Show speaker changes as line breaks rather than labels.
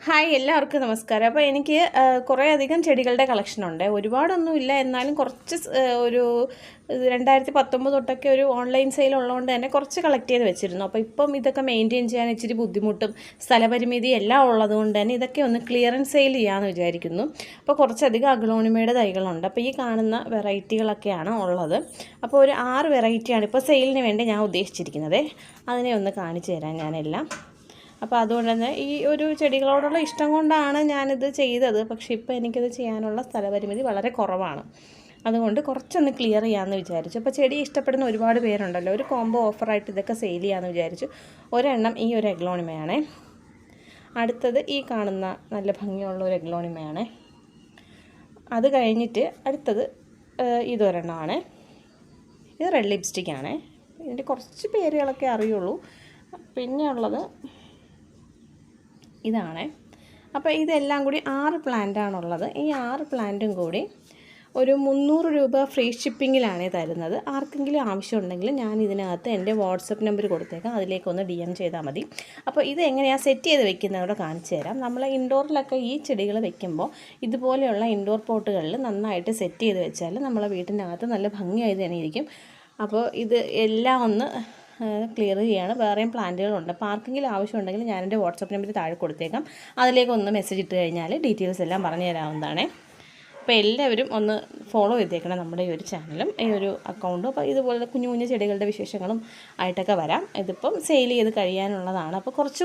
Hi എല്ലാവർക്കും നമസ്കാരം. അപ്പോൾ എനിക്ക് കുറേ അധികം ചെടികളുടെ കളക്ഷനുണ്ട്. ഒരുപാടൊന്നുമില്ല, എന്നാലും കുറച്ച് ഒരു 2019 തൊട്ടൊക്കെ ഒരു ഓൺലൈൻ സെയിൽ ഉള്ളതുകൊണ്ട് തന്നെ കുറച്ച് കളക്ട് ചെയ്ത് വെച്ചിരുന്നു. അപ്പോൾ ഇപ്പം ഇതൊക്കെ മെയിൻറ്റെയിൻ ചെയ്യാൻ ഇച്ചിരി ബുദ്ധിമുട്ടും സ്ഥലപരിമിതി എല്ലാം ഉള്ളതുകൊണ്ട് തന്നെ ഇതൊക്കെ ഒന്ന് ക്ലിയറൻസ് സെയിൽ ചെയ്യാമെന്ന് വിചാരിക്കുന്നു. അപ്പോൾ കുറച്ചധികം അഗ്ലോണിമയുടെ തൈകളുണ്ട്. അപ്പോൾ ഈ കാണുന്ന വെറൈറ്റികളൊക്കെയാണ് ഉള്ളത്. അപ്പോൾ ഒരു 6 വെറൈറ്റിയാണ് ഇപ്പോൾ സെയിലിന് വേണ്ടി ഞാൻ ഉദ്ദേശിച്ചിരിക്കുന്നത്. അതിനെ ഒന്ന് കാണിച്ചു തരാം ഞാനെല്ലാം. അപ്പോൾ അതുകൊണ്ട് തന്നെ ഈ ഒരു ചെടികളോടുള്ള ഇഷ്ടം കൊണ്ടാണ് ഞാനിത് ചെയ്തത്. പക്ഷേ ഇപ്പോൾ എനിക്കിത് ചെയ്യാനുള്ള സ്ഥലപരിമിതി വളരെ കുറവാണ്. അതുകൊണ്ട് കുറച്ചൊന്ന് ക്ലിയർ ചെയ്യാമെന്ന് വിചാരിച്ചു. അപ്പോൾ ചെടി ഇഷ്ടപ്പെടുന്ന ഒരുപാട് പേരുണ്ടല്ലോ, ഒരു കോംബോ ഓഫറായിട്ട് ഇതൊക്കെ സെയിൽ ചെയ്യാമെന്ന് വിചാരിച്ചു. ഒരെണ്ണം ഈ ഒരു എഗ്ലോണിമയാണ്. അടുത്തത് ഈ കാണുന്ന നല്ല ഭംഗിയുള്ള ഒരു എഗ്ലോണിമയാണ്. അത് കഴിഞ്ഞിട്ട് അടുത്തത് ഇതൊരെണ്ണമാണ്. ഇത് റെഡ് ലിപ്സ്റ്റിക്കാണ്. ഇതിൻ്റെ കുറച്ച് പേരുകളൊക്കെ അറിയുള്ളൂ. പിന്നെ ഉള്ളത് ഇതാണ്. അപ്പോൾ ഇതെല്ലാം കൂടി 6 പ്ലാന്റാണുള്ളത്. ഈ 6 പ്ലാന്റും കൂടി ഒരു 300 രൂപ ഫ്രീ ഷിപ്പിങ്ങിലാണ് തരുന്നത്. ആർക്കെങ്കിലും ആവശ്യമുണ്ടെങ്കിൽ ഞാൻ ഇതിനകത്ത് എൻ്റെ വാട്സപ്പ് നമ്പർ കൊടുത്തേക്കാം, അതിലേക്കൊന്ന് DM ചെയ്താൽ മതി. അപ്പോൾ ഇത് എങ്ങനെയാണ് സെറ്റ് ചെയ്ത് വെക്കുന്നതോടെ കാണിച്ചു തരാം. നമ്മൾ ഇൻഡോറിലൊക്കെ ഈ ചെടികൾ വെക്കുമ്പോൾ ഇതുപോലെയുള്ള ഇൻഡോർ പോട്ടുകളിൽ നന്നായിട്ട് സെറ്റ് ചെയ്ത് വെച്ചാൽ നമ്മളെ വീട്ടിനകത്ത് നല്ല ഭംഗിയായി തന്നെ ഇരിക്കും. അപ്പോൾ ഇത് എല്ലാം ഒന്ന് ക്ലിയർ ചെയ്യാണ്. വേറെയും പ്ലാന്റുകളുണ്ട്. അപ്പോൾ ആർക്കെങ്കിലും ആവശ്യമുണ്ടെങ്കിൽ ഞാൻ എൻ്റെ വാട്സപ്പ് നമ്പർ താഴെ കൊടുത്തേക്കാം, അതിലേക്കൊന്ന് മെസ്സേജ് ഇട്ട് കഴിഞ്ഞാൽ ഡീറ്റെയിൽസ് എല്ലാം പറഞ്ഞു തരാവുന്നതാണ്. അപ്പോൾ എല്ലാവരും ഒന്ന് ഫോളോ ചെയ്തേക്കണം നമ്മുടെ ഈ ഒരു ചാനലും ഈ ഒരു അക്കൗണ്ടും. അപ്പോൾ ഇതുപോലെ കുഞ്ഞു കുഞ്ഞു ചെടികളുടെ വിശേഷങ്ങളും ആയിട്ടൊക്കെ വരാം. ഇതിപ്പം സെയിൽ ചെയ്ത് കഴിയാനുള്ളതാണ്. അപ്പോൾ കുറച്ച്